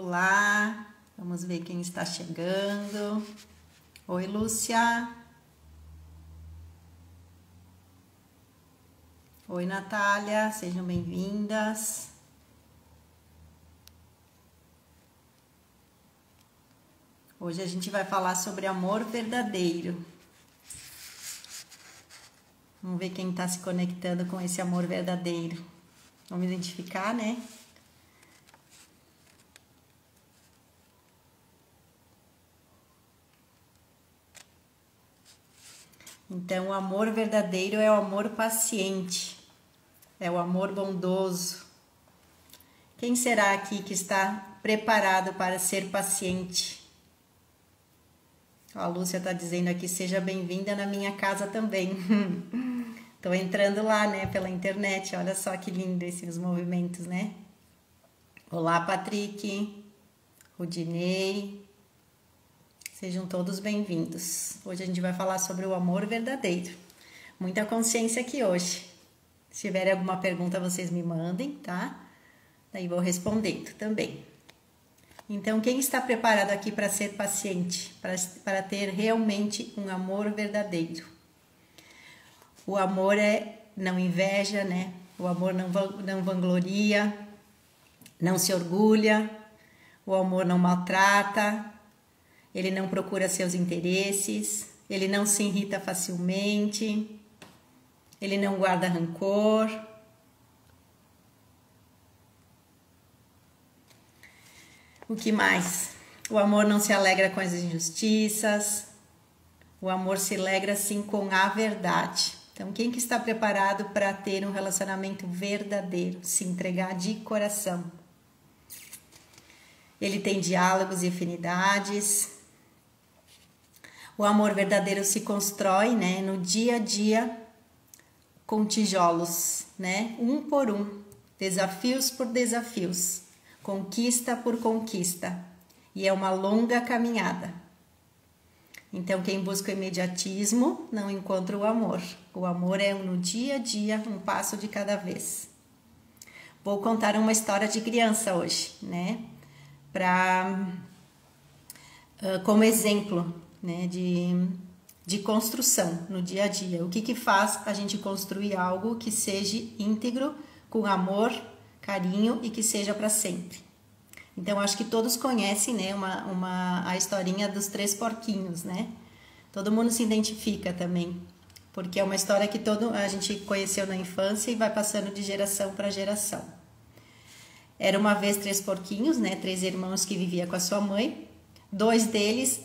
Olá, vamos ver quem está chegando. Oi, Lúcia. Oi, Natália, sejam bem-vindas. Hoje a gente vai falar sobre amor verdadeiro. Vamos ver quem está se conectando com esse amor verdadeiro. Vamos identificar, né? Então, o amor verdadeiro é o amor paciente, é o amor bondoso. Quem será aqui que está preparado para ser paciente? A Lúcia está dizendo aqui, seja bem-vinda na minha casa também. Estou entrando lá, né, pela internet, olha só que lindo esses movimentos, né? Olá, Patrick, Rudinei. Sejam todos bem-vindos. Hoje a gente vai falar sobre o amor verdadeiro. Muita consciência aqui hoje. Se tiverem alguma pergunta, vocês me mandem, tá? Daí vou respondendo também. Então, quem está preparado aqui para ser paciente? Para ter realmente um amor verdadeiro? O amor não inveja, né? O amor não vangloria, não se orgulha. O amor não maltrata. Ele não procura seus interesses, ele não se irrita facilmente, ele não guarda rancor. O que mais? O amor não se alegra com as injustiças, o amor se alegra sim com a verdade. Então, quem que está preparado para ter um relacionamento verdadeiro, se entregar de coração? Ele tem diálogos e afinidades. O amor verdadeiro se constrói, né, no dia a dia com tijolos, né, um por um, desafios por desafios, conquista por conquista, e é uma longa caminhada. Então, quem busca o imediatismo não encontra o amor. O amor é no dia a dia, um passo de cada vez. Vou contar uma história de criança hoje, né, como exemplo, né, de construção no dia a dia. O que faz a gente construir algo que seja íntegro, com amor, carinho e que seja para sempre. Então, acho que todos conhecem, né, a historinha dos 3 porquinhos, né? Todo mundo se identifica também, porque é uma história que a gente conheceu na infância e vai passando de geração para geração. Era uma vez 3 porquinhos, né, 3 irmãos que viviam com a sua mãe. 2 deles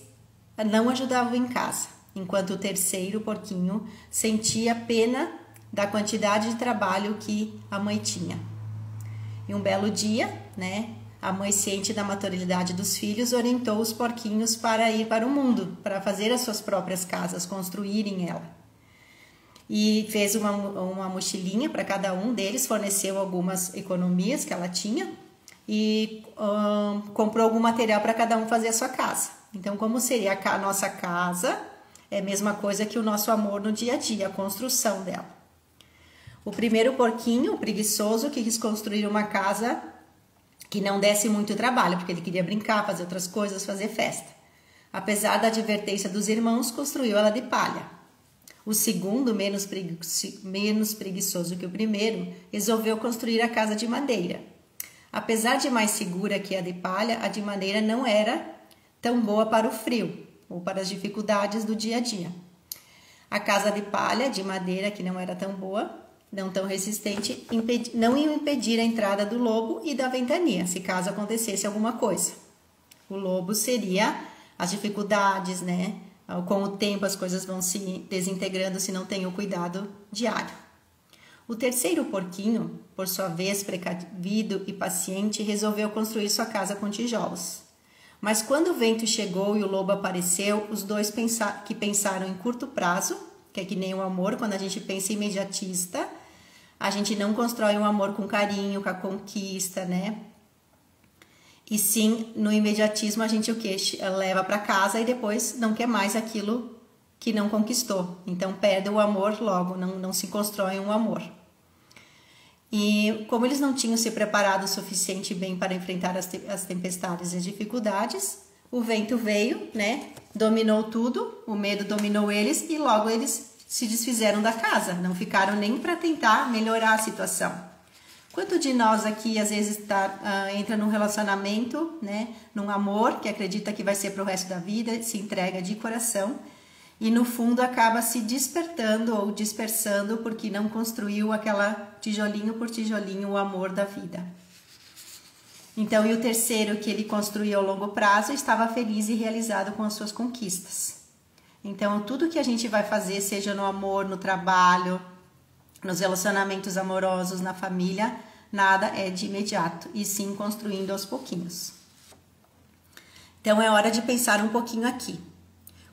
não ajudavam em casa, enquanto o terceiro porquinho sentia pena da quantidade de trabalho que a mãe tinha. E um belo dia, né, a mãe, ciente da maturidade dos filhos, orientou os porquinhos para ir para o mundo, para fazer as suas próprias casas, construírem ela. E fez uma mochilinha para cada um deles, forneceu algumas economias que ela tinha e comprou algum material para cada um fazer a sua casa. Então, como seria a nossa casa, é a mesma coisa que o nosso amor no dia a dia, a construção dela. O primeiro porquinho, o preguiçoso, que quis construir uma casa que não desse muito trabalho, porque ele queria brincar, fazer outras coisas, fazer festa. Apesar da advertência dos irmãos, construiu ela de palha. O segundo, menos preguiçoso que o primeiro, resolveu construir a casa de madeira. Apesar de mais segura que a de palha, a de madeira não era tão boa para o frio ou para as dificuldades do dia a dia. A casa de palha, de madeira, que não era tão boa, não tão resistente, não ia impedir a entrada do lobo e da ventania, se caso acontecesse alguma coisa. O lobo seria as dificuldades, né? Com o tempo as coisas vão se desintegrando se não tem o cuidado diário. O terceiro porquinho, por sua vez precavido e paciente, resolveu construir sua casa com tijolos. Mas quando o vento chegou e o lobo apareceu, os dois que pensaram em curto prazo, que é que nem o amor, quando a gente pensa imediatista, a gente não constrói um amor com carinho, com a conquista, né? E sim, no imediatismo a gente o quê? Leva para casa e depois não quer mais aquilo que não conquistou. Então perde o amor logo, não se constrói um amor. E como eles não tinham se preparado o suficiente bem para enfrentar as tempestades e as dificuldades, o vento veio, né? Dominou tudo, o medo dominou eles e logo eles se desfizeram da casa, não ficaram nem para tentar melhorar a situação. Quanto de nós aqui às vezes entra num relacionamento, né? Num amor que acredita que vai ser para o resto da vida, se entrega de coração e no fundo acaba se despertando ou dispersando porque não construiu aquela tijolinho por tijolinho o amor da vida. Então, e o terceiro que ele construiu ao longo prazo estava feliz e realizado com as suas conquistas. Então, tudo que a gente vai fazer, seja no amor, no trabalho, nos relacionamentos amorosos, na família, nada é de imediato, e sim construindo aos pouquinhos. Então, é hora de pensar um pouquinho aqui.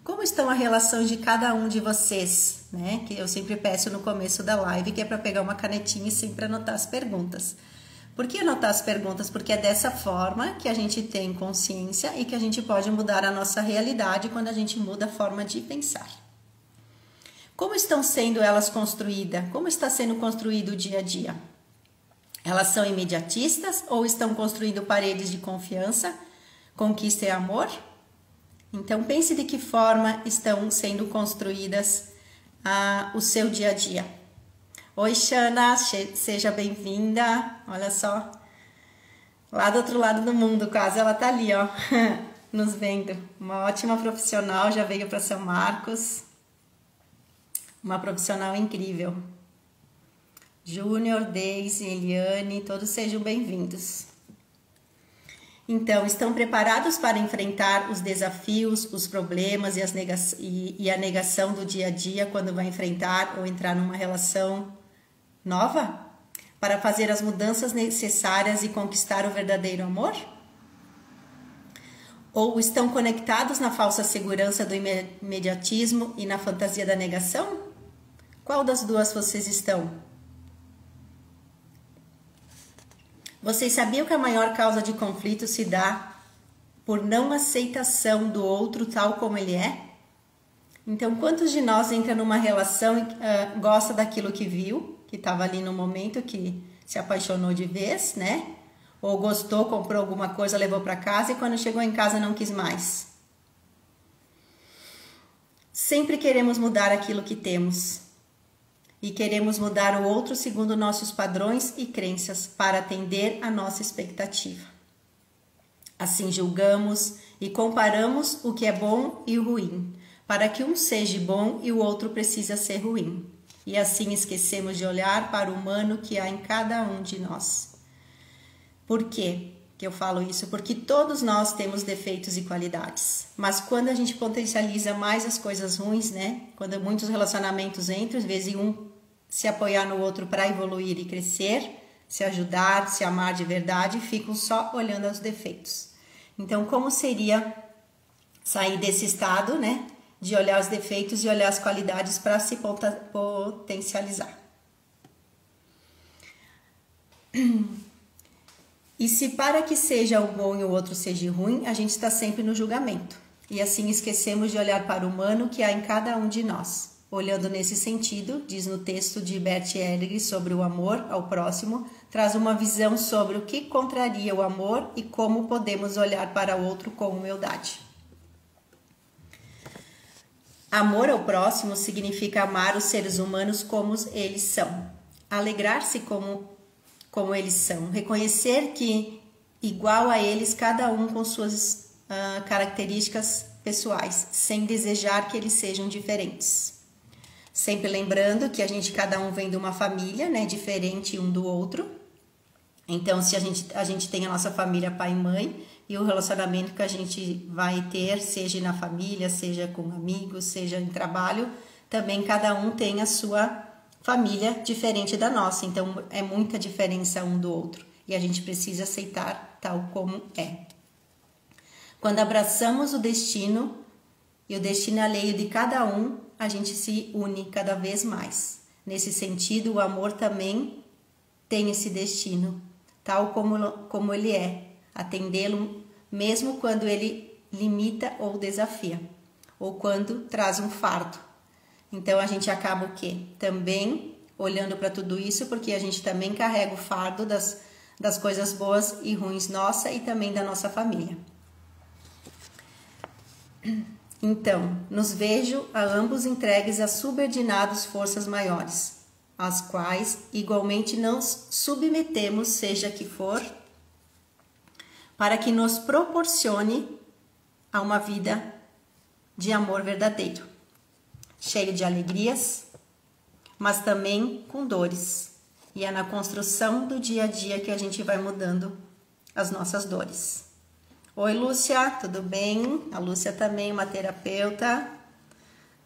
Como estão as relações de cada um de vocês, né? Que eu sempre peço no começo da live, que é para pegar uma canetinha e sempre anotar as perguntas. Por que anotar as perguntas? Porque é dessa forma que a gente tem consciência e que a gente pode mudar a nossa realidade quando a gente muda a forma de pensar. Como estão sendo elas construídas? Como está sendo construído o dia a dia? Elas são imediatistas ou estão construindo paredes de confiança, conquista e amor? Então pense de que forma estão sendo construídas o seu dia a dia. Oi, Xana, seja bem-vinda. Olha só, lá do outro lado do mundo, quase ela tá ali, ó, nos vendo. Uma ótima profissional, já veio para São Marcos. Uma profissional incrível. Júnior, Deise, Eliane, todos sejam bem-vindos. Então, estão preparados para enfrentar os desafios, os problemas e a negação do dia a dia quando vai enfrentar ou entrar numa relação nova? Para fazer as mudanças necessárias e conquistar o verdadeiro amor? Ou estão conectados na falsa segurança do imediatismo e na fantasia da negação? Qual das duas vocês estão? Vocês sabiam que a maior causa de conflito se dá por não aceitação do outro tal como ele é? Então, quantos de nós entra numa relação e gosta daquilo que viu, que estava ali no momento, que se apaixonou de vez, né? Ou gostou, comprou alguma coisa, levou para casa e quando chegou em casa não quis mais. Sempre queremos mudar aquilo que temos. E queremos mudar o outro segundo nossos padrões e crenças para atender a nossa expectativa. Assim julgamos e comparamos o que é bom e o ruim, para que um seja bom e o outro precisa ser ruim. E assim esquecemos de olhar para o humano que há em cada um de nós. Por quê que eu falo isso? Porque todos nós temos defeitos e qualidades. Mas quando a gente potencializa mais as coisas ruins, né? Quando muitos relacionamentos entram, às vezes um se apoiar no outro para evoluir e crescer, se ajudar, se amar de verdade, ficam só olhando os defeitos. Então, como seria sair desse estado, né? De olhar os defeitos e olhar as qualidades para se potencializar. E se para que seja o bom e o outro seja ruim, a gente está sempre no julgamento. E assim esquecemos de olhar para o humano que há em cada um de nós. Olhando nesse sentido, diz no texto de Bert Hellinger sobre o amor ao próximo, traz uma visão sobre o que contraria o amor e como podemos olhar para o outro com humildade. Amor ao próximo significa amar os seres humanos como eles são, alegrar-se como eles são, reconhecer que igual a eles, cada um com suas características pessoais, sem desejar que eles sejam diferentes. Sempre lembrando que cada um vem de uma família, né, diferente um do outro. Então, se a gente tem a nossa família pai e mãe, e o relacionamento que a gente vai ter, seja na família, seja com amigos, seja em trabalho, também cada um tem a sua família diferente da nossa. Então, é muita diferença um do outro. E a gente precisa aceitar tal como é. Quando abraçamos o destino e o destino alheio de cada um, a gente se une cada vez mais. Nesse sentido, o amor também tem esse destino, tal como ele é, atendê-lo mesmo quando ele limita ou desafia, ou quando traz um fardo. Então a gente acaba o quê? Também olhando para tudo isso, porque a gente também carrega o fardo das coisas boas e ruins nossa e também da nossa família. Então, nos vejo a ambos entregues a subordinados forças maiores, às quais igualmente nos submetemos, seja que for, para que nos proporcione a uma vida de amor verdadeiro, cheio de alegrias, mas também com dores. E é na construção do dia a dia que a gente vai mudando as nossas dores. Oi, Lúcia, tudo bem? A Lúcia também, uma terapeuta,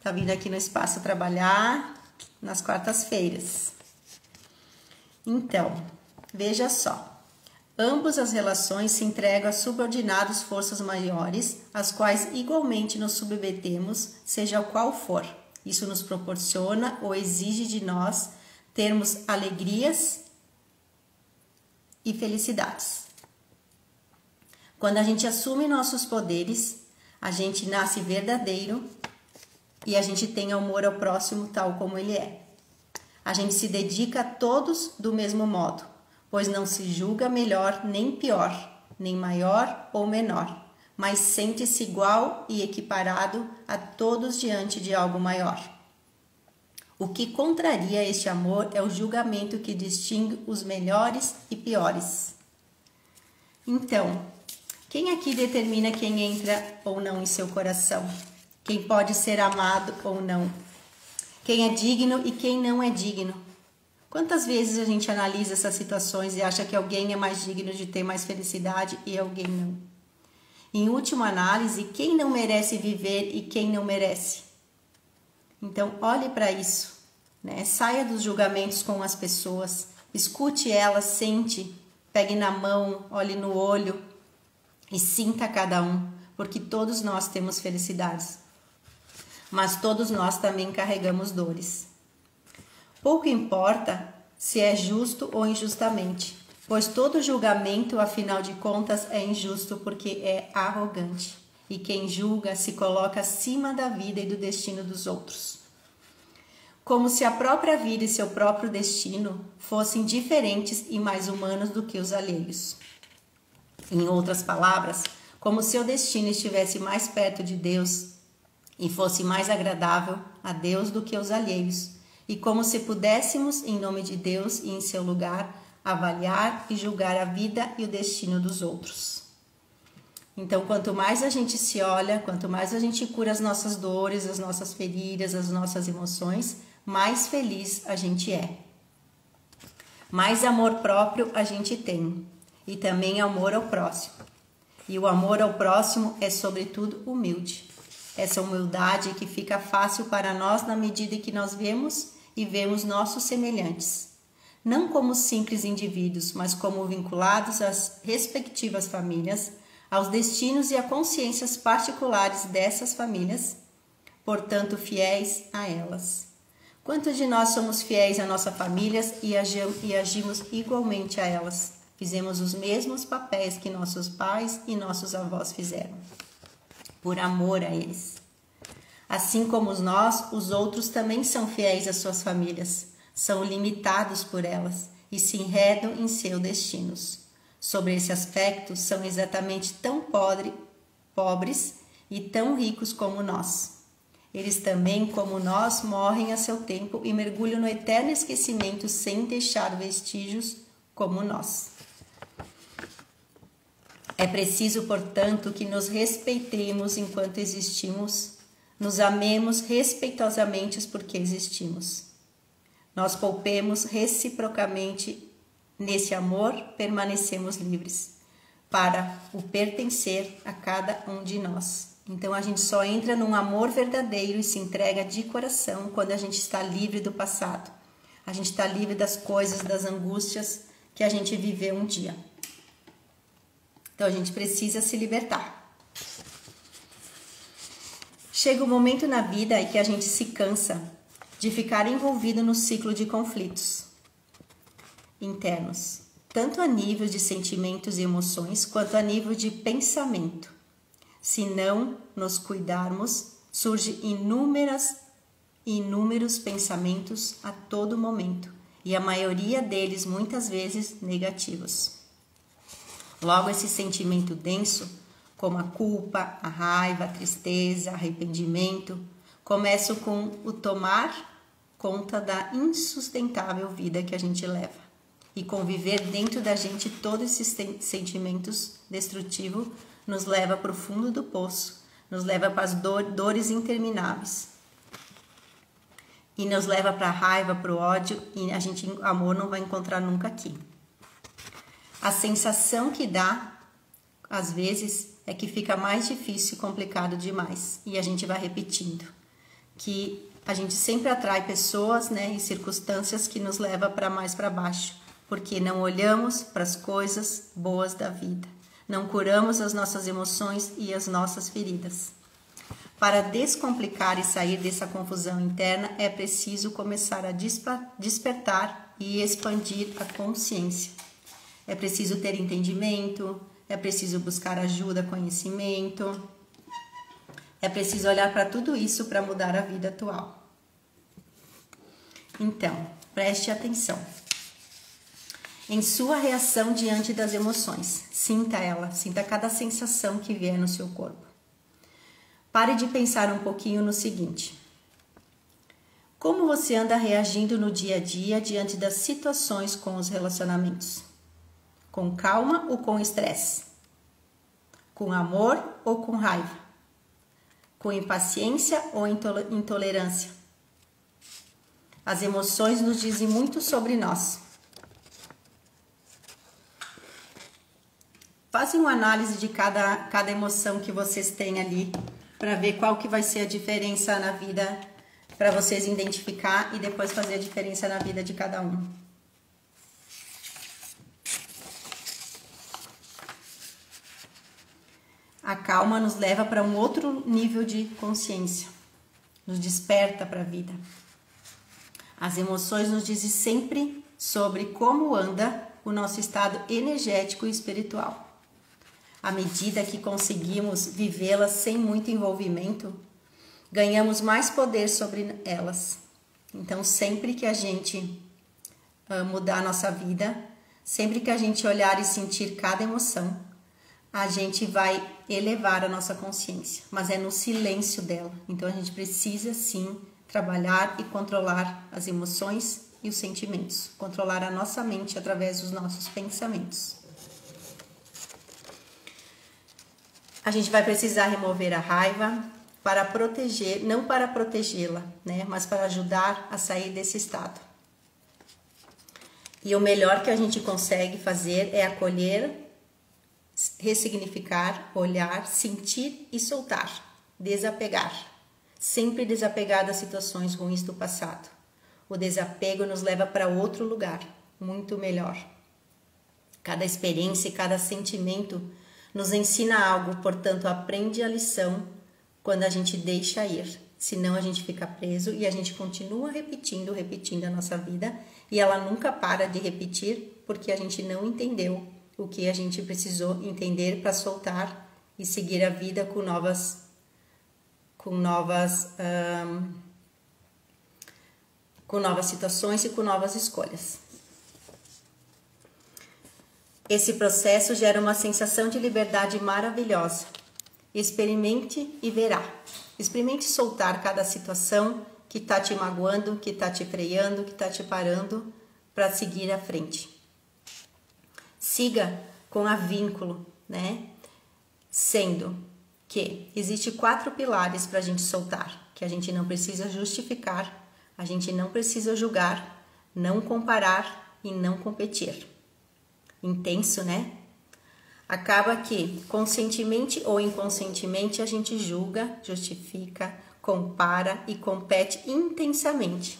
tá vindo aqui no espaço trabalhar nas quartas-feiras. Então, veja só. Ambos as relações se entregam a subordinados forças maiores, às quais igualmente nos submetemos, seja qual for. Isso nos proporciona ou exige de nós termos alegrias e felicidades. Quando a gente assume nossos poderes, a gente nasce verdadeiro e a gente tem amor ao próximo tal como ele é. A gente se dedica a todos do mesmo modo, pois não se julga melhor nem pior, nem maior ou menor, mas sente-se igual e equiparado a todos diante de algo maior. O que contraria este amor é o julgamento que distingue os melhores e piores. Então, quem aqui determina quem entra ou não em seu coração? Quem pode ser amado ou não? Quem é digno e quem não é digno? Quantas vezes a gente analisa essas situações e acha que alguém é mais digno de ter mais felicidade e alguém não? Em última análise, quem não merece viver e quem não merece? Então, olhe para isso, né? Saia dos julgamentos com as pessoas, escute elas, sente, pegue na mão, olhe no olho e sinta cada um, porque todos nós temos felicidades, mas todos nós também carregamos dores. Pouco importa se é justo ou injustamente, pois todo julgamento, afinal de contas, é injusto porque é arrogante. E quem julga se coloca acima da vida e do destino dos outros. Como se a própria vida e seu próprio destino fossem diferentes e mais humanos do que os alheios. Em outras palavras, como se o destino estivesse mais perto de Deus e fosse mais agradável a Deus do que os alheios. E como se pudéssemos, em nome de Deus e em seu lugar, avaliar e julgar a vida e o destino dos outros. Então, quanto mais a gente se olha, quanto mais a gente cura as nossas dores, as nossas feridas, as nossas emoções, mais feliz a gente é. Mais amor próprio a gente tem. E também amor ao próximo. E o amor ao próximo é, sobretudo, humilde. Essa humildade que fica fácil para nós na medida em que nós vemos e vemos nossos semelhantes, não como simples indivíduos, mas como vinculados às respectivas famílias, aos destinos e a consciências particulares dessas famílias, portanto fiéis a elas. Quantos de nós somos fiéis a nossas famílias e agimos igualmente a elas? Fizemos os mesmos papéis que nossos pais e nossos avós fizeram, por amor a eles. Assim como nós, os outros também são fiéis às suas famílias, são limitados por elas e se enredam em seus destinos. Sobre esse aspecto, são exatamente tão pobres e tão ricos como nós. Eles também, como nós, morrem a seu tempo e mergulham no eterno esquecimento sem deixar vestígios como nós. É preciso, portanto, que nos respeitemos enquanto existimos, nos amemos respeitosamente porque existimos. Nós poupemos reciprocamente nesse amor, permanecemos livres para o pertencer a cada um de nós. Então a gente só entra num amor verdadeiro e se entrega de coração quando a gente está livre do passado. A gente está livre das coisas, das angústias que a gente viveu um dia. Então a gente precisa se libertar. Chega um momento na vida em que a gente se cansa de ficar envolvido no ciclo de conflitos internos, tanto a nível de sentimentos e emoções, quanto a nível de pensamento. Se não nos cuidarmos, surgem inúmeras e inúmeros pensamentos a todo momento, e a maioria deles muitas vezes negativos. Logo, esse sentimento denso, como a culpa, a raiva, a tristeza, arrependimento, começam com o tomar conta da insustentável vida que a gente leva. E conviver dentro da gente todos esses sentimentos destrutivos nos leva para o fundo do poço, nos leva para as dores intermináveis. E nos leva para a raiva, para o ódio, e amor não vai encontrar nunca aqui. A sensação que dá, às vezes, é que fica mais difícil e complicado demais. E a gente vai repetindo. Que a gente sempre atrai pessoas, né, e circunstâncias que nos levam para mais para baixo. Porque não olhamos para as coisas boas da vida. Não curamos as nossas emoções e as nossas feridas. Para descomplicar e sair dessa confusão interna, é preciso começar a despertar e expandir a consciência. É preciso ter entendimento, é preciso buscar ajuda, conhecimento. É preciso olhar para tudo isso para mudar a vida atual. Então, preste atenção. Em sua reação diante das emoções, sinta ela, sinta cada sensação que vier no seu corpo. Pare de pensar um pouquinho no seguinte: como você anda reagindo no dia a dia diante das situações com os relacionamentos? Com calma ou com estresse? Com amor ou com raiva? Com impaciência ou intolerância? As emoções nos dizem muito sobre nós. Façam uma análise de cada emoção que vocês têm ali, para ver qual que vai ser a diferença na vida, para vocês identificar e depois fazer a diferença na vida de cada um. A calma nos leva para um outro nível de consciência, nos desperta para a vida. As emoções nos dizem sempre sobre como anda o nosso estado energético e espiritual. À medida que conseguimos vivê-las sem muito envolvimento, ganhamos mais poder sobre elas. Então, sempre que a gente mudar a nossa vida, sempre que a gente olhar e sentir cada emoção, a gente vai elevar a nossa consciência, mas é no silêncio dela. Então, a gente precisa, sim, trabalhar e controlar as emoções e os sentimentos. Controlar a nossa mente através dos nossos pensamentos. A gente vai precisar remover a raiva para proteger, não para protegê-la, né, mas para ajudar a sair desse estado. E o melhor que a gente consegue fazer é acolher, ressignificar, olhar, sentir e soltar, desapegar. Sempre desapegar das situações ruins do passado. O desapego nos leva para outro lugar, muito melhor. Cada experiência e cada sentimento nos ensina algo, portanto, aprende a lição quando a gente deixa ir. Senão a gente fica preso e a gente continua repetindo a nossa vida e ela nunca para de repetir porque a gente não entendeu o que a gente precisou entender para soltar e seguir a vida com novas situações e com novas escolhas. Esse processo gera uma sensação de liberdade maravilhosa. Experimente e verá. Experimente soltar cada situação que está te magoando, que está te freando, que está te parando para seguir à frente. Siga com a vínculo, né? Sendo que existe 4 pilares para a gente soltar, que a gente não precisa justificar, a gente não precisa julgar, não comparar e não competir. Intenso, né? Acaba que, conscientemente ou inconscientemente, a gente julga, justifica, compara e compete intensamente.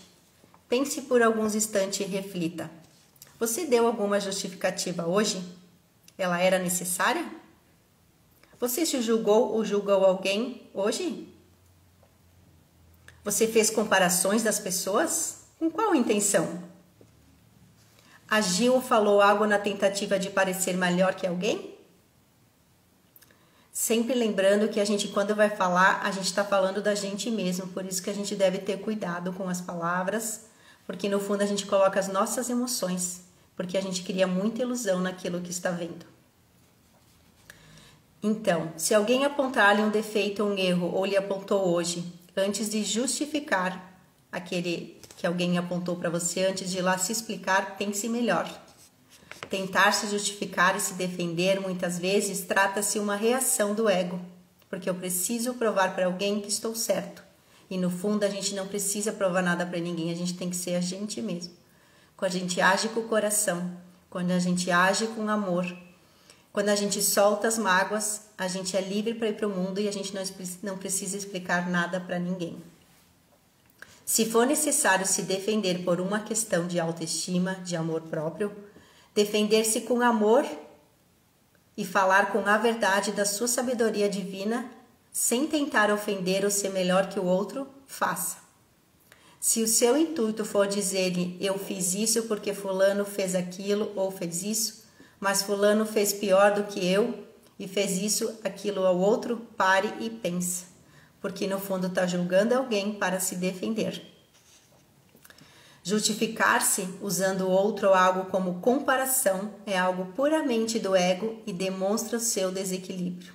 Pense por alguns instantes e reflita. Você deu alguma justificativa hoje? Ela era necessária? Você se julgou ou julgou alguém hoje? Você fez comparações das pessoas? Com qual intenção? Agiu ou falou algo na tentativa de parecer melhor que alguém? Sempre lembrando que a gente, quando vai falar, a gente está falando da gente mesmo, por isso que a gente deve ter cuidado com as palavras, porque no fundo a gente coloca as nossas emoções, porque a gente cria muita ilusão naquilo que está vendo. Então, se alguém apontar-lhe um defeito ou um erro, ou lhe apontou hoje, antes de justificar aquele que alguém apontou para você, antes de ir lá se explicar, pense melhor. Tentar se justificar e se defender, muitas vezes, trata-se uma reação do ego, porque eu preciso provar para alguém que estou certo. E no fundo a gente não precisa provar nada para ninguém, a gente tem que ser a gente mesmo. Quando a gente age com o coração, quando a gente age com amor, quando a gente solta as mágoas, a gente é livre para ir para o mundo e a gente não precisa explicar nada para ninguém. Se for necessário se defender por uma questão de autoestima, de amor próprio, defender-se com amor e falar com a verdade da sua sabedoria divina, sem tentar ofender ou ser melhor que o outro, faça. Se o seu intuito for dizer-lhe, eu fiz isso porque fulano fez aquilo ou fez isso, mas fulano fez pior do que eu e fez isso, aquilo ao outro, pare e pense, porque no fundo está julgando alguém para se defender. Justificar-se usando o outro ou algo como comparação é algo puramente do ego e demonstra o seu desequilíbrio.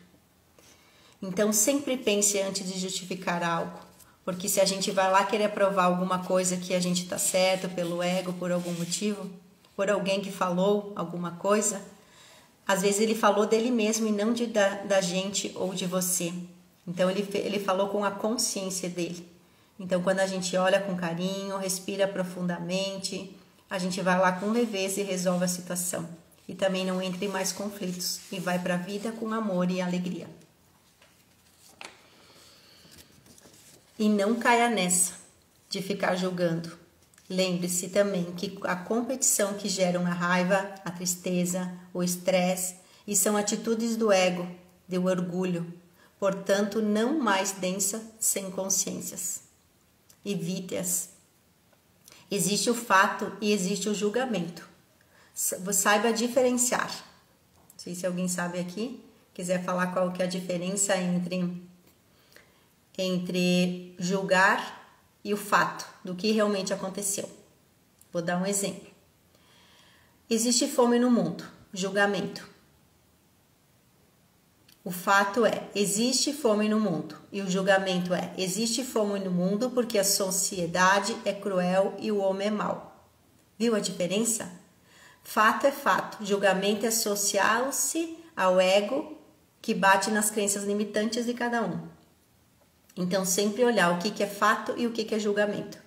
Então sempre pense antes de justificar algo, porque se a gente vai lá querer provar alguma coisa que a gente está certo pelo ego, por algum motivo, por alguém que falou alguma coisa, às vezes ele falou dele mesmo e não da gente ou de você. Então ele falou com a consciência dele. Então, quando a gente olha com carinho, respira profundamente, a gente vai lá com leveza e resolve a situação. E também não entra em mais conflitos e vai para a vida com amor e alegria. E não caia nessa de ficar julgando. Lembre-se também que a competição que gera a raiva, a tristeza, o estresse, e são atitudes do ego, do orgulho, portanto, não mais densa sem consciências. Evite-as. Existe o fato e existe o julgamento. Saiba diferenciar. Não sei se alguém sabe aqui, quiser falar qual que é a diferença entre julgar e o fato do que realmente aconteceu. Vou dar um exemplo. Existe fome no mundo, julgamento. O fato é, existe fome no mundo. E o julgamento é, existe fome no mundo porque a sociedade é cruel e o homem é mau. Viu a diferença? Fato é fato, julgamento é associar-se ao ego que bate nas crenças limitantes de cada um. Então, sempre olhar o que é fato e o que é julgamento.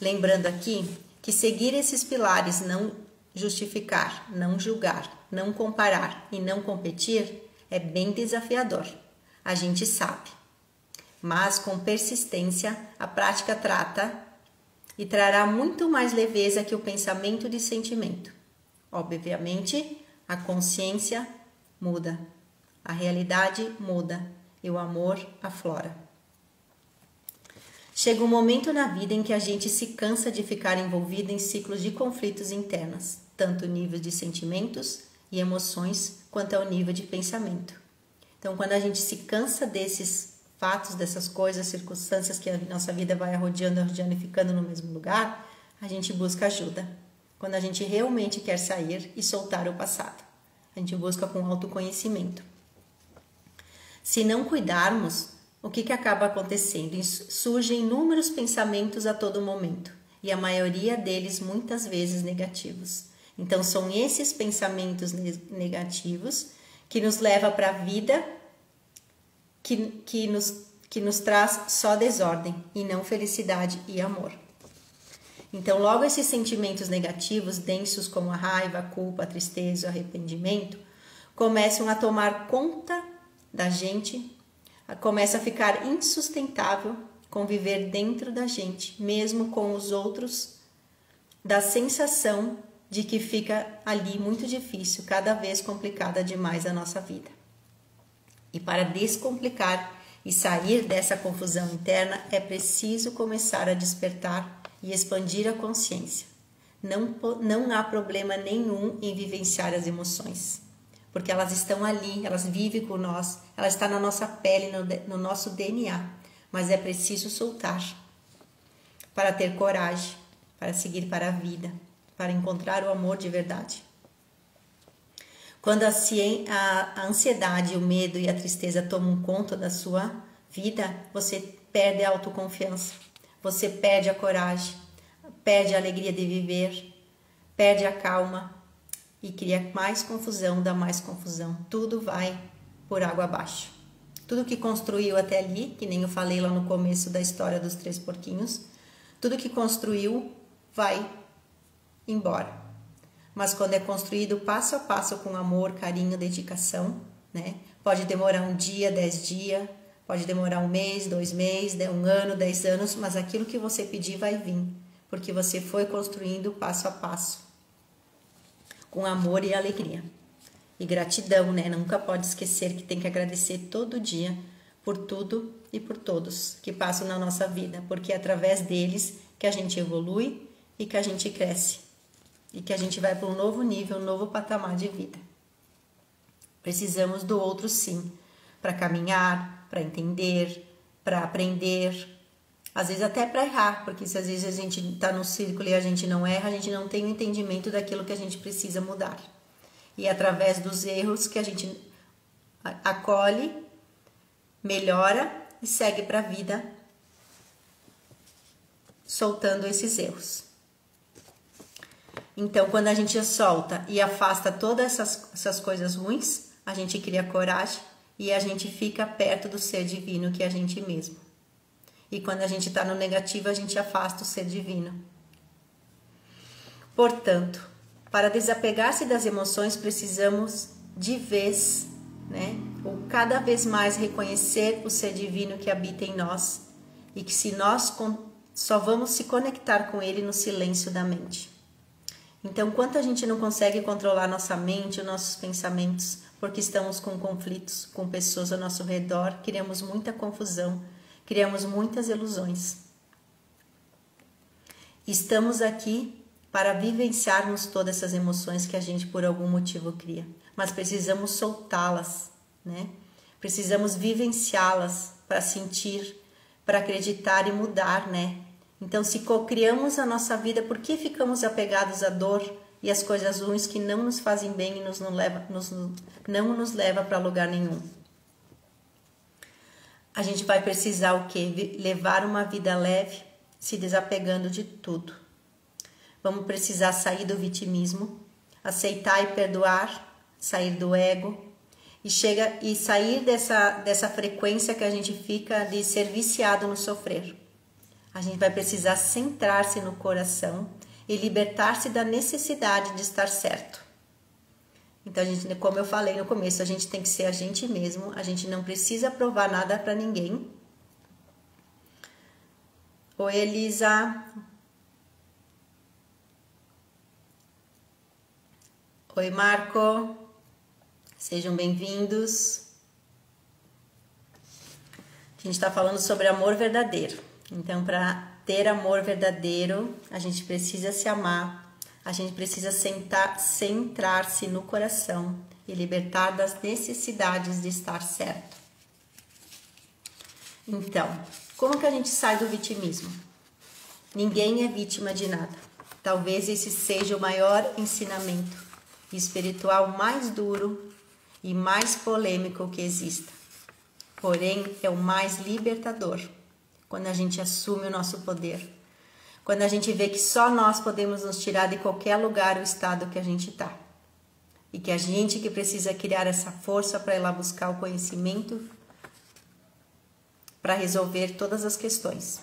Lembrando aqui que seguir esses pilares, não justificar, não julgar, não comparar e não competir, é bem desafiador, a gente sabe. Mas com persistência, a prática trata e trará muito mais leveza que o pensamento de sentimento. Obviamente, a consciência muda, a realidade muda e o amor aflora. Chega um momento na vida em que a gente se cansa de ficar envolvido em ciclos de conflitos internos, tanto no nível de sentimentos e emoções, quanto ao nível de pensamento. Então, quando a gente se cansa desses fatos, dessas coisas, circunstâncias que a nossa vida vai rodeando e ficando no mesmo lugar, a gente busca ajuda. Quando a gente realmente quer sair e soltar o passado, a gente busca com autoconhecimento. Se não cuidarmos, o que acaba acontecendo? Surgem inúmeros pensamentos a todo momento, e a maioria deles muitas vezes negativos. Então, são esses pensamentos negativos que nos levam para a vida que nos traz só desordem e não felicidade e amor. Então, logo esses sentimentos negativos, densos como a raiva, a culpa, a tristeza, o arrependimento, começam a tomar conta da gente, começa a ficar insustentável conviver dentro da gente, mesmo com os outros, da sensação de que fica ali muito difícil, cada vez complicada demais a nossa vida. E para descomplicar e sair dessa confusão interna, é preciso começar a despertar e expandir a consciência. Não há problema nenhum em vivenciar as emoções. porque elas estão ali, elas vivem com nós, ela está na nossa pele, no nosso DNA, mas é preciso soltar para ter coragem, para seguir para a vida, para encontrar o amor de verdade. Quando a ansiedade, o medo e a tristeza tomam conta da sua vida, você perde a autoconfiança, você perde a coragem, perde a alegria de viver, perde a calma, e cria mais confusão, dá mais confusão. Tudo vai por água abaixo. Tudo que construiu até ali, que nem eu falei lá no começo da história dos 3 porquinhos, tudo que construiu vai embora. Mas quando é construído passo a passo com amor, carinho, dedicação, né? Pode demorar 1 dia, 10 dias, pode demorar 1 mês, 2 meses, 1 ano, 10 anos, mas aquilo que você pedir vai vir, porque você foi construindo passo a passo, com amor e alegria. E gratidão, né? Nunca pode esquecer que tem que agradecer todo dia por tudo e por todos que passam na nossa vida, porque é através deles que a gente evolui e que a gente cresce. E que a gente vai para um novo nível, um novo patamar de vida. Precisamos do outro sim, para caminhar, para entender, para aprender, às vezes até para errar, porque se às vezes a gente está no círculo e a gente não erra, a gente não tem o entendimento daquilo que a gente precisa mudar. E é através dos erros que a gente acolhe, melhora e segue para a vida, soltando esses erros. Então, quando a gente solta e afasta todas essas coisas ruins, a gente cria coragem e a gente fica perto do ser divino que é a gente mesmo. E quando a gente está no negativo, a gente afasta o ser divino. Portanto, para desapegar-se das emoções, precisamos de vez, né? Ou cada vez mais reconhecer o ser divino que habita em nós e que se nós só vamos se conectar com ele no silêncio da mente. Então, enquanto a gente não consegue controlar nossa mente, os nossos pensamentos, porque estamos com conflitos, com pessoas ao nosso redor, criamos muita confusão, criamos muitas ilusões. Estamos aqui para vivenciarmos todas essas emoções que a gente por algum motivo cria, mas precisamos soltá-las, né? Precisamos vivenciá-las para sentir, para acreditar e mudar, né? Então, se cocriamos a nossa vida, por que ficamos apegados à dor e às coisas ruins que não nos fazem bem e não nos leva para lugar nenhum? A gente vai precisar o quê? Levar uma vida leve, se desapegando de tudo. Vamos precisar sair do vitimismo, aceitar e perdoar, sair do ego e sair dessa frequência que a gente fica de ser viciado no sofrer. A gente vai precisar centrar-se no coração e libertar-se da necessidade de estar certo. Então, como eu falei no começo, a gente tem que ser a gente mesmo, a gente não precisa provar nada para ninguém. Oi, Elisa. Oi, Marco. Sejam bem-vindos. A gente está falando sobre amor verdadeiro. Então, para ter amor verdadeiro, a gente precisa se amar, a gente precisa centrar-se no coração e libertar das necessidades de estar certo. Então, como que a gente sai do vitimismo? Ninguém é vítima de nada. Talvez esse seja o maior ensinamento espiritual mais duro e mais polêmico que exista. Porém, é o mais libertador. Quando a gente assume o nosso poder, quando a gente vê que só nós podemos nos tirar de qualquer lugar o estado que a gente está, e que a gente que precisa criar essa força para ir lá buscar o conhecimento para resolver todas as questões.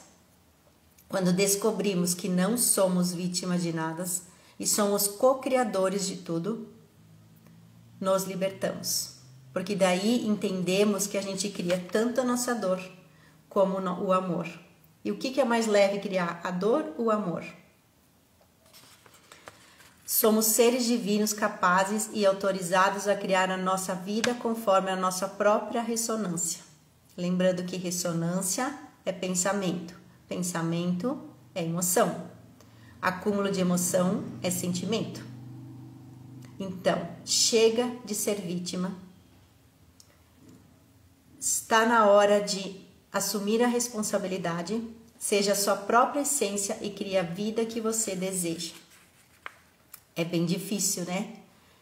Quando descobrimos que não somos vítimas de nada e somos co-criadores de tudo, nos libertamos, porque daí entendemos que a gente cria tanto a nossa dor como o amor. E o que é mais leve criar, a dor ou o amor? Somos seres divinos capazes e autorizados a criar a nossa vida conforme a nossa própria ressonância. Lembrando que ressonância é pensamento, pensamento é emoção, acúmulo de emoção é sentimento. Então, chega de ser vítima. Está na hora de assumir a responsabilidade, seja a sua própria essência e crie a vida que você deseja. É bem difícil, né?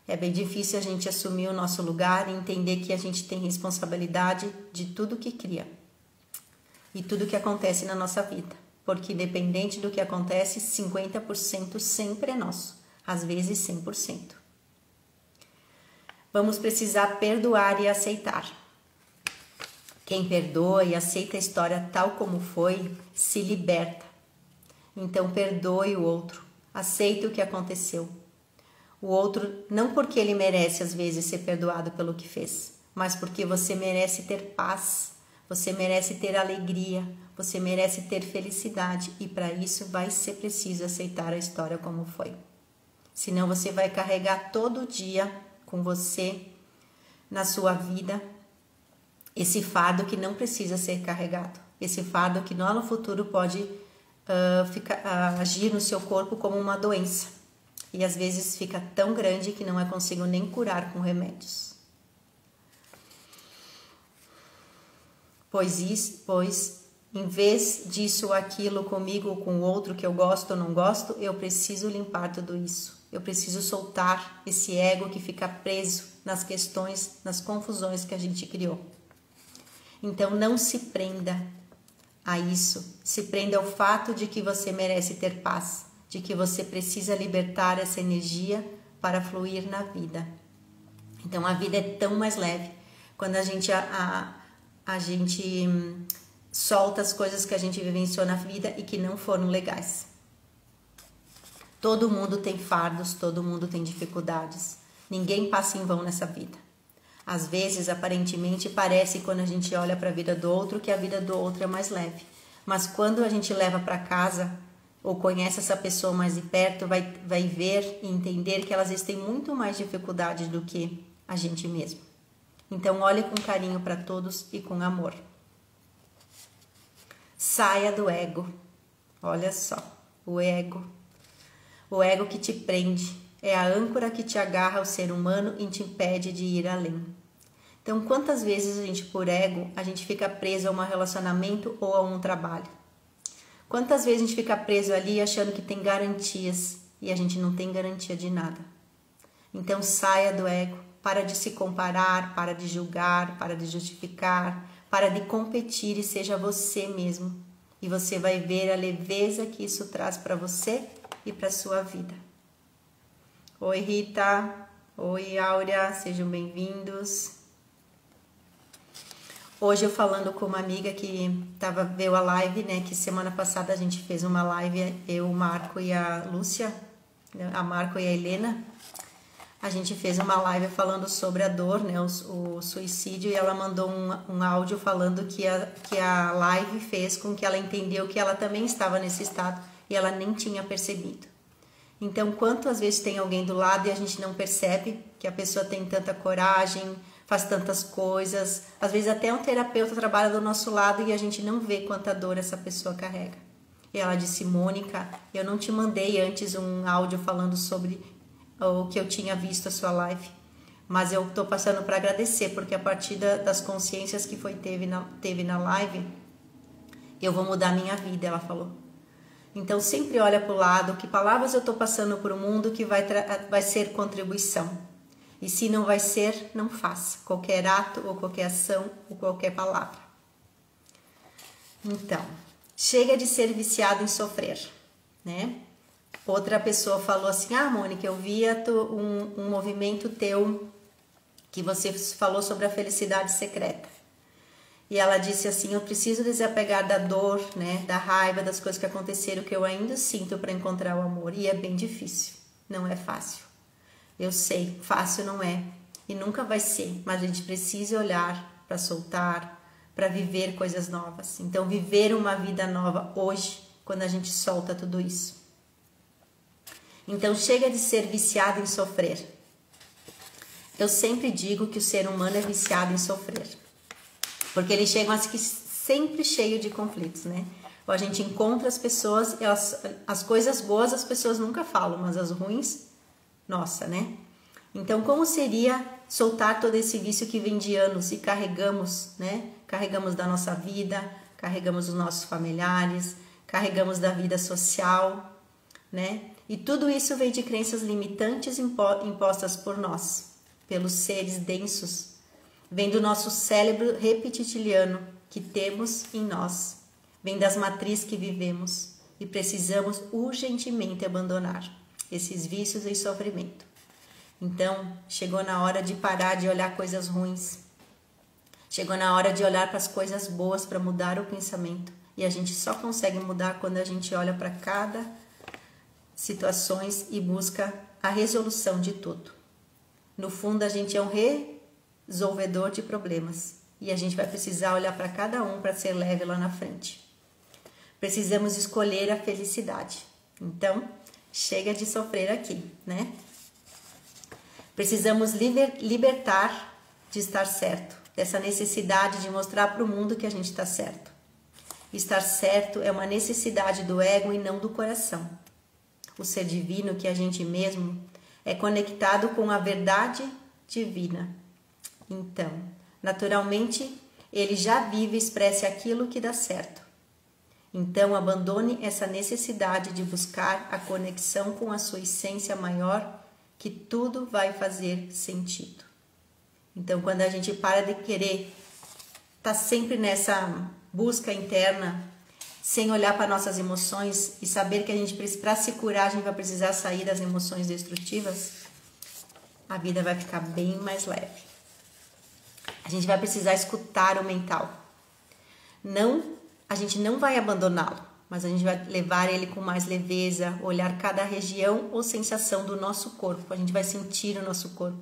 É bem difícil a gente assumir o nosso lugar e entender que a gente tem responsabilidade de tudo que cria e tudo que acontece na nossa vida. Porque independente do que acontece, 50% sempre é nosso, às vezes 100%. Vamos precisar perdoar e aceitar. Quem perdoa e aceita a história tal como foi, se liberta. Então perdoe o outro, aceite o que aconteceu. O outro, não porque ele merece às vezes ser perdoado pelo que fez, mas porque você merece ter paz, você merece ter alegria, você merece ter felicidade e para isso vai ser preciso aceitar a história como foi. Senão você vai carregar todo dia com você, na sua vida, esse fardo que não precisa ser carregado. Esse fardo que lá no futuro pode agir no seu corpo como uma doença. E às vezes fica tão grande que não é consigo nem curar com remédios. Pois em vez disso ou aquilo comigo ou com o outro que eu gosto ou não gosto, eu preciso limpar tudo isso. Eu preciso soltar esse ego que fica preso nas questões, nas confusões que a gente criou. Então não se prenda a isso. Se prenda ao fato de que você merece ter paz, de que você precisa libertar essa energia para fluir na vida. Então a vida é tão mais leve quando a gente solta as coisas que a gente vivenciou na vida e que não foram legais. Todo mundo tem fardos, todo mundo tem dificuldades. Ninguém passa em vão nessa vida. Às vezes, aparentemente, parece quando a gente olha para a vida do outro que a vida do outro é mais leve. Mas quando a gente leva para casa ou conhece essa pessoa mais de perto, vai ver e entender que elas têm muito mais dificuldades do que a gente mesmo. Então, olhe com carinho para todos e com amor. Saia do ego. Olha só, o ego. O ego que te prende. É a âncora que te agarra ao ser humano e te impede de ir além. Então, quantas vezes a gente, por ego, a gente fica preso a um relacionamento ou a um trabalho? Quantas vezes a gente fica preso ali achando que tem garantias e a gente não tem garantia de nada? Então, saia do ego, para de se comparar, para de julgar, para de justificar, para de competir e seja você mesmo. E você vai ver a leveza que isso traz para você e para sua vida. Oi, Rita. Oi, Áurea. Sejam bem-vindos. Hoje eu falando com uma amiga que veio a live, né? Que semana passada a gente fez uma live, eu, o Marco e a Lúcia, a Marco e a Helena. A gente fez uma live falando sobre a dor, né? O suicídio, e ela mandou um áudio falando que a live fez com que ela entendeu que ela também estava nesse estado e ela nem tinha percebido. Então, quantas vezes tem alguém do lado e a gente não percebe que a pessoa tem tanta coragem, faz tantas coisas, às vezes até um terapeuta trabalha do nosso lado e a gente não vê quanta dor essa pessoa carrega. E ela disse, Mônica, eu não te mandei antes um áudio falando sobre o que eu tinha visto a sua live, mas eu tô passando para agradecer, porque a partir das consciências que teve na live, eu vou mudar a minha vida, ela falou. Então sempre olha para o lado, que palavras eu estou passando para o mundo que vai ser contribuição. E se não vai ser, não faça. Qualquer ato ou qualquer ação ou qualquer palavra. Então, chega de ser viciado em sofrer, né? Outra pessoa falou assim, Mônica, eu via um movimento teu que você falou sobre a felicidade secreta. E ela disse assim, eu preciso desapegar da dor, né, da raiva, das coisas que aconteceram, que eu ainda sinto para encontrar o amor. E é bem difícil, não é fácil. Eu sei, fácil não é e nunca vai ser, mas a gente precisa olhar para soltar, para viver coisas novas. Então, viver uma vida nova hoje, quando a gente solta tudo isso. Então, chega de ser viciado em sofrer. Eu sempre digo que o ser humano é viciado em sofrer. Porque eles chegam aqui sempre cheio de conflitos, né? Ou a gente encontra as pessoas, as coisas boas as pessoas nunca falam, mas as ruins, nossa, né? Então, como seria soltar todo esse vício que vem de anos e carregamos, né? Carregamos da nossa vida, carregamos dos nossos familiares, carregamos da vida social, né? E tudo isso vem de crenças limitantes impostas por nós, pelos seres densos, vem do nosso cérebro reptiliano que temos em nós, vem das matrizes que vivemos e precisamos urgentemente abandonar esses vícios e sofrimento. Então, chegou na hora de parar de olhar coisas ruins. Chegou na hora de olhar para as coisas boas para mudar o pensamento. E a gente só consegue mudar quando a gente olha para cada situações e busca a resolução de tudo. No fundo, a gente é um resolvedor de problemas. E a gente vai precisar olhar para cada um para ser leve lá na frente. Precisamos escolher a felicidade. Então, chega de sofrer aqui, né? Precisamos libertar de estar certo, dessa necessidade de mostrar para o mundo que a gente está certo. Estar certo é uma necessidade do ego e não do coração. O ser divino, que a gente mesmo, é conectado com a verdade divina. Então, naturalmente, ele já vive e expressa aquilo que dá certo. Então, abandone essa necessidade de buscar a conexão com a sua essência maior, que tudo vai fazer sentido. Então, quando a gente para de querer estar sempre nessa busca interna, sem olhar para nossas emoções e saber que a gente, para se curar, a gente vai precisar sair das emoções destrutivas, a vida vai ficar bem mais leve. A gente vai precisar escutar o mental. A gente não vai abandoná-lo, mas a gente vai levar ele com mais leveza, olhar cada região ou sensação do nosso corpo. A gente vai sentir o nosso corpo,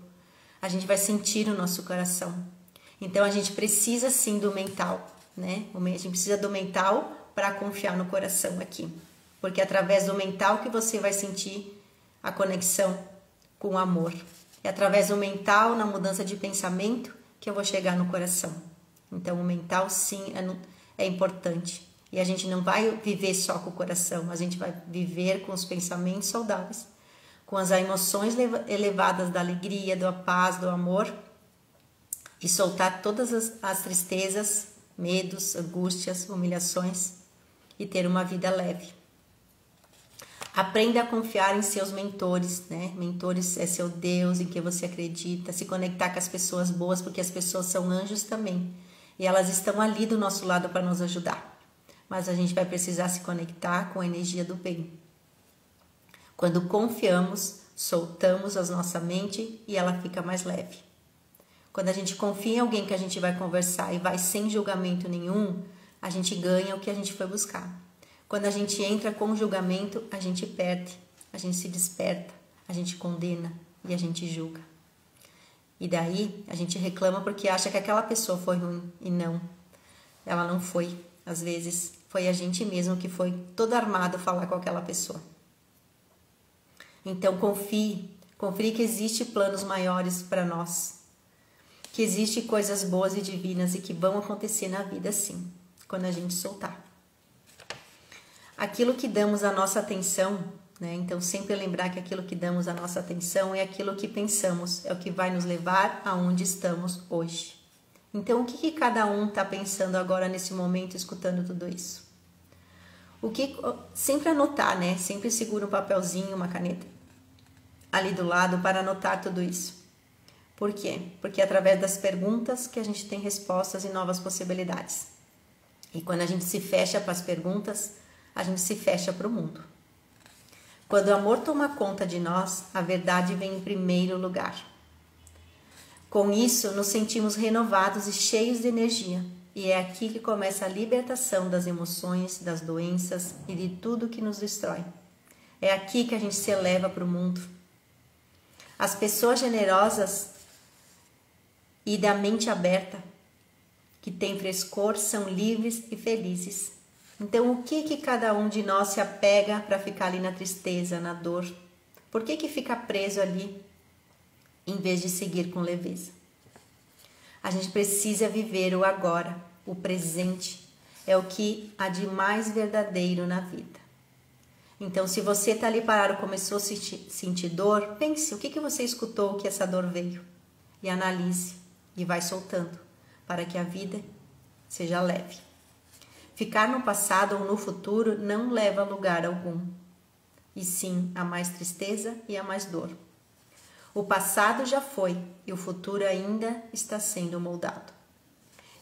a gente vai sentir o nosso coração. Então a gente precisa sim do mental, né? A gente precisa do mental para confiar no coração aqui, porque é através do mental que você vai sentir a conexão com o amor. É através do mental, na mudança de pensamento, que eu vou chegar no coração. Então o mental sim é importante. E a gente não vai viver só com o coração, a gente vai viver com os pensamentos saudáveis, com as emoções elevadas da alegria, da paz, do amor, e soltar todas as tristezas, medos, angústias, humilhações e ter uma vida leve. Aprenda a confiar em seus mentores, né? Mentores é seu Deus, em que você acredita, se conectar com as pessoas boas, porque as pessoas são anjos também, e elas estão ali do nosso lado para nos ajudar. Mas a gente vai precisar se conectar com a energia do bem. Quando confiamos, soltamos a nossa mente e ela fica mais leve. Quando a gente confia em alguém que a gente vai conversar e vai sem julgamento nenhum, a gente ganha o que a gente foi buscar. Quando a gente entra com julgamento, a gente perde, a gente se desperta, a gente condena e a gente julga. E daí a gente reclama porque acha que aquela pessoa foi ruim e não, ela não foi. Às vezes foi a gente mesmo que foi todo armado falar com aquela pessoa. Então confie que existem planos maiores para nós, que existem coisas boas e divinas e que vão acontecer na vida sim, quando a gente soltar. Aquilo que damos a nossa atenção, né? Então sempre lembrar que aquilo que damos a nossa atenção é aquilo que pensamos, é o que vai nos levar aonde estamos hoje. Então, o que cada um está pensando agora nesse momento, escutando tudo isso? Sempre anotar, né? Sempre segura um papelzinho, uma caneta ali do lado para anotar tudo isso. Por quê? Porque é através das perguntas que a gente tem respostas e novas possibilidades. E quando a gente se fecha para as perguntas, a gente se fecha para o mundo. Quando o amor toma conta de nós, a verdade vem em primeiro lugar. Com isso, nos sentimos renovados e cheios de energia. E é aqui que começa a libertação das emoções, das doenças e de tudo que nos destrói. É aqui que a gente se eleva para o mundo. As pessoas generosas e da mente aberta, que têm frescor, são livres e felizes. Então, o que cada um de nós se apega para ficar ali na tristeza, na dor? Por que fica preso ali? Em vez de seguir com leveza. A gente precisa viver o agora, o presente, é o que há de mais verdadeiro na vida. Então, se você está ali parado, começou a sentir dor, pense o que você escutou que essa dor veio. E analise e vai soltando, para que a vida seja leve. Ficar no passado ou no futuro não leva a lugar algum, e sim a mais tristeza e a mais dor. O passado já foi e o futuro ainda está sendo moldado.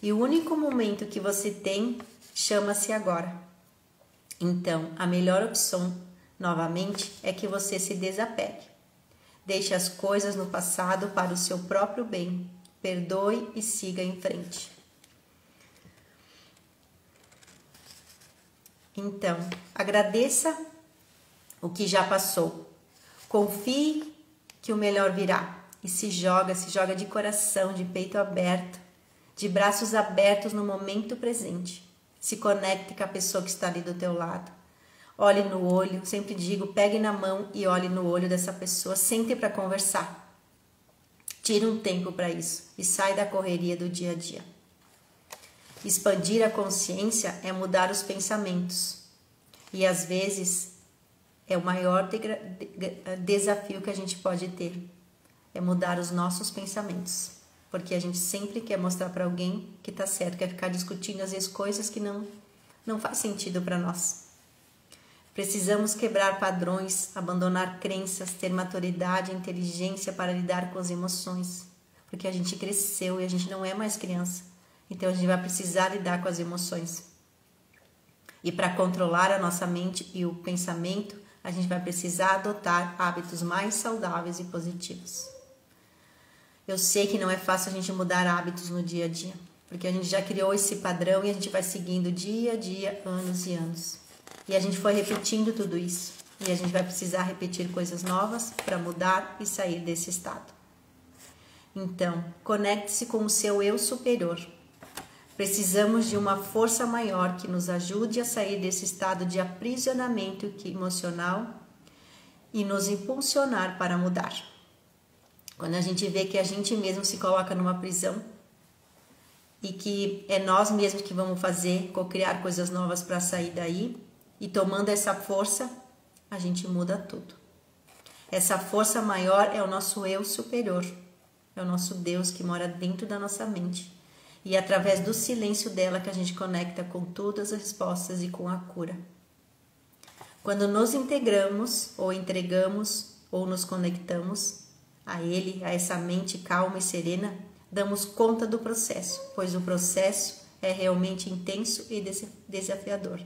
E o único momento que você tem chama-se agora. Então, a melhor opção, novamente, é que você se desapegue. Deixe as coisas no passado para o seu próprio bem. Perdoe e siga em frente. Então, agradeça o que já passou. Confie que o melhor virá. E se joga de coração, de peito aberto, de braços abertos no momento presente. Se conecte com a pessoa que está ali do teu lado. Olhe no olho, sempre digo, pegue na mão e olhe no olho dessa pessoa, sente para conversar. Tire um tempo para isso e sai da correria do dia a dia. Expandir a consciência é mudar os pensamentos. E às vezes é o maior desafio que a gente pode ter. É mudar os nossos pensamentos. Porque a gente sempre quer mostrar para alguém que está certo, quer ficar discutindo às vezes coisas que não faz sentido para nós. Precisamos quebrar padrões, abandonar crenças, ter maturidade e inteligência para lidar com as emoções. Porque a gente cresceu e a gente não é mais criança. Então a gente vai precisar lidar com as emoções. E para controlar a nossa mente e o pensamento, a gente vai precisar adotar hábitos mais saudáveis e positivos. Eu sei que não é fácil a gente mudar hábitos no dia a dia, porque a gente já criou esse padrão e a gente vai seguindo dia a dia, anos e anos. E a gente foi repetindo tudo isso. E a gente vai precisar repetir coisas novas para mudar e sair desse estado. Então, conecte-se com o seu eu superior. Precisamos de uma força maior que nos ajude a sair desse estado de aprisionamento emocional e nos impulsionar para mudar. Quando a gente vê que a gente mesmo se coloca numa prisão e que é nós mesmos que vamos fazer, co-criar coisas novas para sair daí, e tomando essa força, a gente muda tudo. Essa força maior é o nosso eu superior, é o nosso Deus que mora dentro da nossa mente. E é através do silêncio dela que a gente conecta com todas as respostas e com a cura. Quando nos integramos, ou entregamos, ou nos conectamos a Ele, a essa mente calma e serena, damos conta do processo, pois o processo é realmente intenso e desafiador.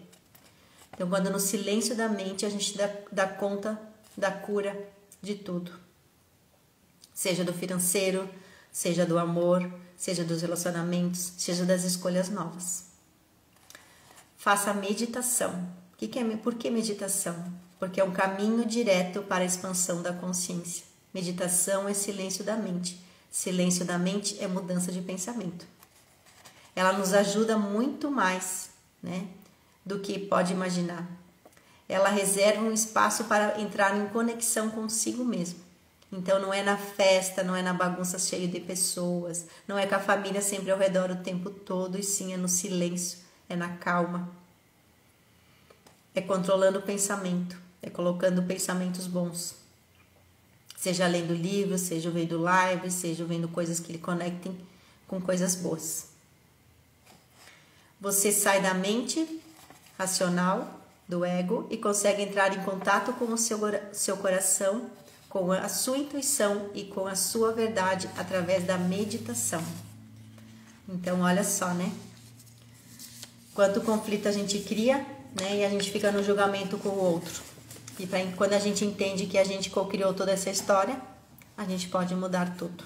Então, quando no silêncio da mente a gente dá conta da cura de tudo. Seja do financeiro, seja do amor, seja dos relacionamentos, seja das escolhas novas. Faça meditação. Por que meditação? Porque é um caminho direto para a expansão da consciência. Meditação é silêncio da mente. Silêncio da mente é mudança de pensamento. Ela nos ajuda muito mais, do que pode imaginar. Ela reserva um espaço para entrar em conexão consigo mesmo. Então não é na festa, não é na bagunça cheia de pessoas, não é com a família sempre ao redor o tempo todo, e sim é no silêncio, é na calma. É controlando o pensamento, é colocando pensamentos bons. Seja lendo livros, seja vendo lives, seja vendo coisas que lhe conectem com coisas boas. Você sai da mente racional, do ego, e consegue entrar em contato com o seu coração, com a sua intuição e com a sua verdade através da meditação. Então, olha só, Quanto conflito a gente cria, e a gente fica no julgamento com o outro. E quando a gente entende que a gente co-criou toda essa história, a gente pode mudar tudo.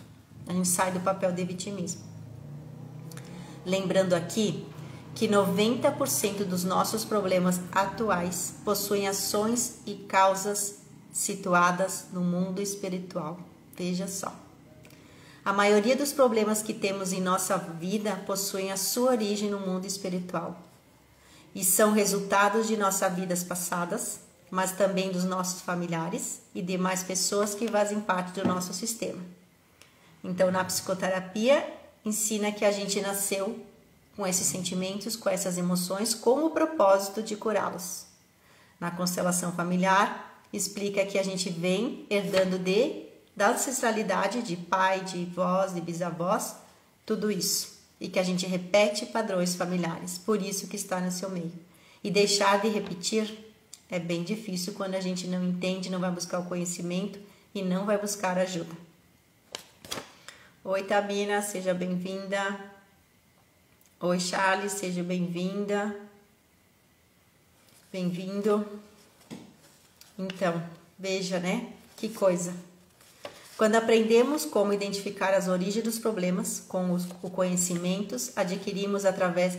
A gente sai do papel de vitimismo. Lembrando aqui que 90% dos nossos problemas atuais possuem ações e causas situadas no mundo espiritual. Veja só. A maioria dos problemas que temos em nossa vida possuem a sua origem no mundo espiritual e são resultados de nossas vidas passadas, mas também dos nossos familiares e demais pessoas que fazem parte do nosso sistema. Então, na psicoterapia, ensina que a gente nasceu com esses sentimentos, com essas emoções, com o propósito de curá-los. Na constelação familiar, explica que a gente vem herdando da ancestralidade de pai, de avós, de bisavós, tudo isso. E que a gente repete padrões familiares, por isso que está no seu meio. E deixar de repetir é bem difícil quando a gente não entende, não vai buscar o conhecimento e não vai buscar ajuda. Oi, Tamina, seja bem-vinda. Oi, Charles, seja bem-vinda. Bem-vindo. Então, veja, né? Que coisa. Quando aprendemos como identificar as origens dos problemas com os conhecimentos adquirimos através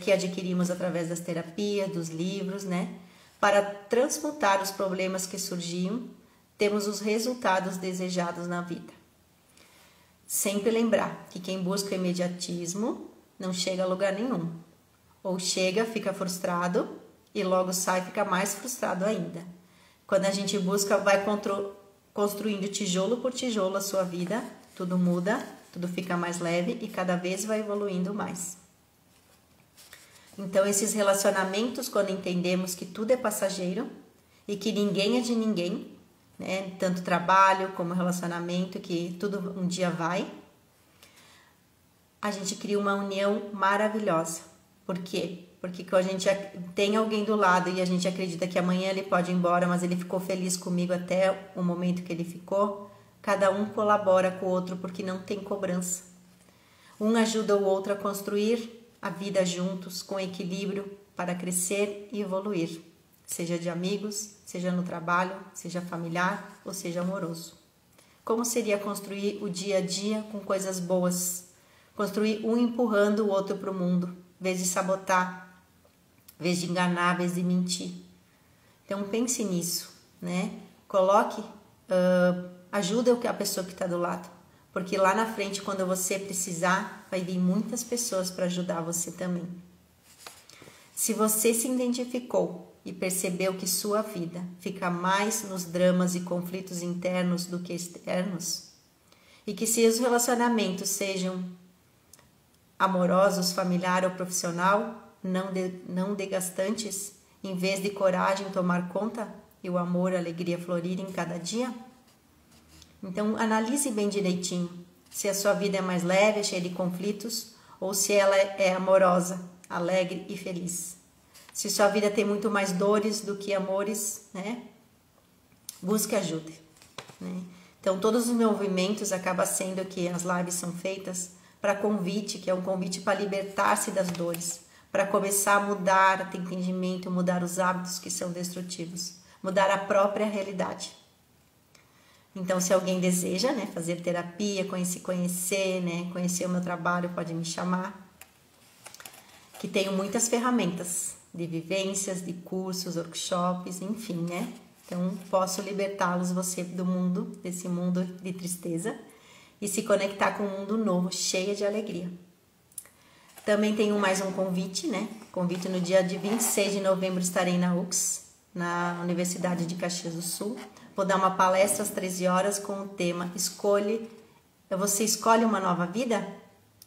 das terapias, dos livros, né? Para transmutar os problemas que surgiam, temos os resultados desejados na vida. Sempre lembrar que quem busca o imediatismo não chega a lugar nenhum. Ou chega, fica frustrado e logo sai, fica mais frustrado ainda. Quando a gente busca, vai construindo tijolo por tijolo a sua vida, tudo muda, tudo fica mais leve e cada vez vai evoluindo mais. Então, esses relacionamentos, quando entendemos que tudo é passageiro e que ninguém é de ninguém, né? Tanto trabalho como relacionamento, que tudo um dia vai, a gente cria uma união maravilhosa. Por quê? Porque quando a gente tem alguém do lado e a gente acredita que amanhã ele pode ir embora, mas ele ficou feliz comigo até o momento que ele ficou, cada um colabora com o outro porque não tem cobrança. Um ajuda o outro a construir a vida juntos, com equilíbrio, para crescer e evoluir, seja de amigos, seja no trabalho, seja familiar ou seja amoroso. Como seria construir o dia a dia com coisas boas? Construir um empurrando o outro para o mundo, em vez de sabotar, em vez de enganar, em vez de mentir. Então pense nisso, né? Coloque, ajuda a pessoa que está do lado, porque lá na frente, quando você precisar, vai vir muitas pessoas para ajudar você também. Se você se identificou e percebeu que sua vida fica mais nos dramas e conflitos internos do que externos, e que se os relacionamentos sejam amorosos, familiar ou profissional, não desgastantes, em vez de coragem tomar conta e o amor, a alegria florir em cada dia? Então, analise bem direitinho se a sua vida é mais leve, cheia de conflitos, ou se ela é amorosa, alegre e feliz. Se sua vida tem muito mais dores do que amores, né? Busque ajuda, né? Então, todos os movimentos acabam sendo que as lives são feitas para convite, que é um convite para libertar-se das dores, para começar a mudar, a ter entendimento, mudar os hábitos que são destrutivos, mudar a própria realidade. Então, se alguém deseja, né, fazer terapia, conhecer, né, conhecer o meu trabalho, pode me chamar, que tenho muitas ferramentas de vivências, de cursos, workshops, enfim, né? Então, posso libertá-los, você, do mundo, desse mundo de tristeza, e se conectar com um mundo novo, cheio de alegria. Também tenho mais um convite, né? Convite no dia de 26 de novembro estarei na UX, na Universidade de Caxias do Sul. Vou dar uma palestra às 13 horas com o tema Você escolhe uma nova vida?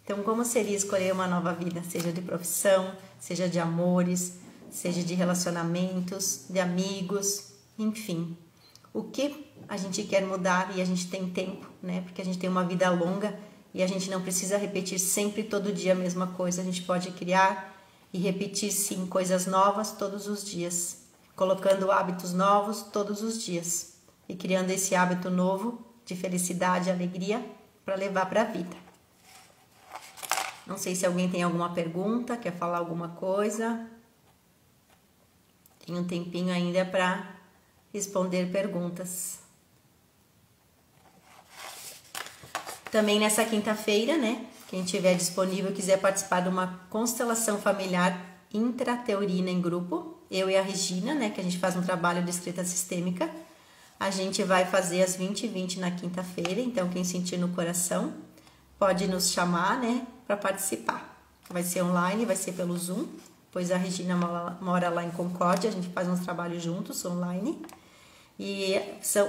Então, como seria escolher uma nova vida? Seja de profissão, seja de amores, seja de relacionamentos, de amigos, enfim. O que a gente quer mudar e a gente tem tempo, né? Porque a gente tem uma vida longa e a gente não precisa repetir sempre todo dia a mesma coisa. A gente pode criar e repetir, sim, coisas novas todos os dias, colocando hábitos novos todos os dias e criando esse hábito novo de felicidade e alegria para levar para a vida. Não sei se alguém tem alguma pergunta, quer falar alguma coisa. Tem um tempinho ainda para responder perguntas. Também nessa quinta-feira, né? Quem tiver disponível quiser participar de uma constelação familiar intrateurina em grupo, eu e a Regina, né? Que a gente faz um trabalho de escrita sistêmica. A gente vai fazer às 20h20 na quinta-feira, então quem sentir no coração pode nos chamar, né? Para participar. Vai ser online, vai ser pelo Zoom, pois a Regina mora lá em Concórdia, a gente faz uns trabalhos juntos online. E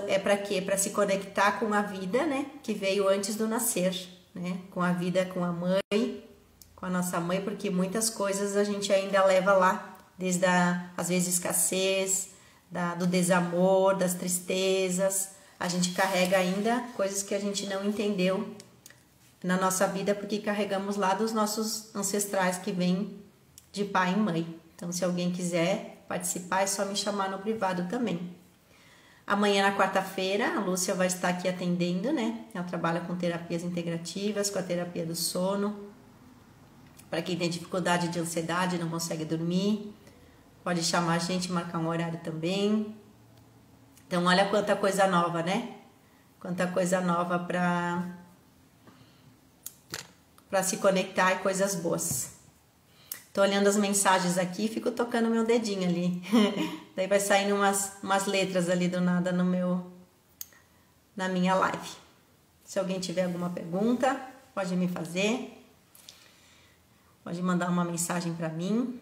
é para quê? Para se conectar com a vida, né, que veio antes do nascer, né, com a vida, com a mãe, com a nossa mãe, porque muitas coisas a gente ainda leva lá, desde às vezes escassez, do desamor, das tristezas. A gente carrega ainda coisas que a gente não entendeu na nossa vida, porque carregamos lá dos nossos ancestrais que vêm de pai e mãe. Então, se alguém quiser participar, é só me chamar no privado também. Amanhã, na quarta-feira, a Lúcia vai estar aqui atendendo, né? Ela trabalha com terapias integrativas, com a terapia do sono. Para quem tem dificuldade de ansiedade, não consegue dormir, pode chamar a gente, marcar um horário também. Então, olha quanta coisa nova, né? Quanta coisa nova para se conectar e coisas boas. Tô olhando as mensagens aqui e fico tocando meu dedinho ali. Daí vai saindo umas letras ali do nada na minha live. Se alguém tiver alguma pergunta, pode me fazer. Pode mandar uma mensagem para mim.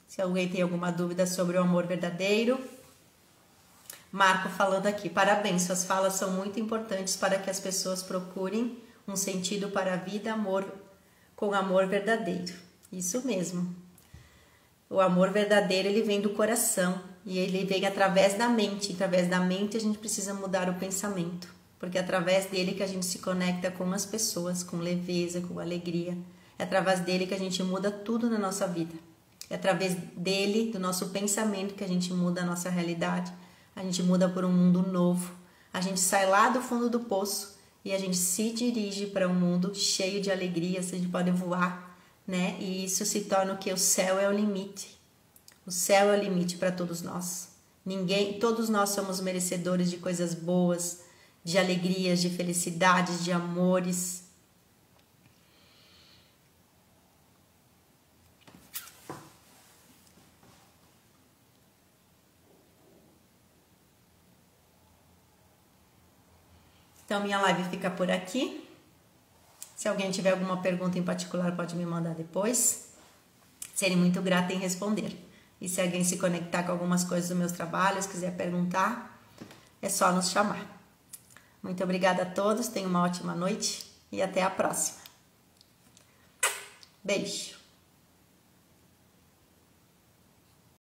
Se alguém tem alguma dúvida sobre o amor verdadeiro. Marco falando aqui, parabéns, suas falas são muito importantes para que as pessoas procurem um sentido para a vida, com amor verdadeiro. Isso mesmo. O amor verdadeiro, ele vem do coração e ele vem através da mente. Através da mente a gente precisa mudar o pensamento, porque é através dele que a gente se conecta com as pessoas, com leveza, com alegria. É através dele que a gente muda tudo na nossa vida. É através dele, do nosso pensamento, que a gente muda a nossa realidade. A gente muda por um mundo novo. A gente sai lá do fundo do poço e a gente se dirige para um mundo cheio de alegrias. A gente pode voar, né? E isso se torna o que? O céu é o limite. O céu é o limite para todos nós. Todos nós somos merecedores de coisas boas, de alegrias, de felicidades, de amores. Então, minha live fica por aqui. Se alguém tiver alguma pergunta em particular, pode me mandar depois. Serei muito grata em responder. E se alguém se conectar com algumas coisas dos meus trabalhos, quiser perguntar, é só nos chamar. Muito obrigada a todos, tenham uma ótima noite e até a próxima. Beijo!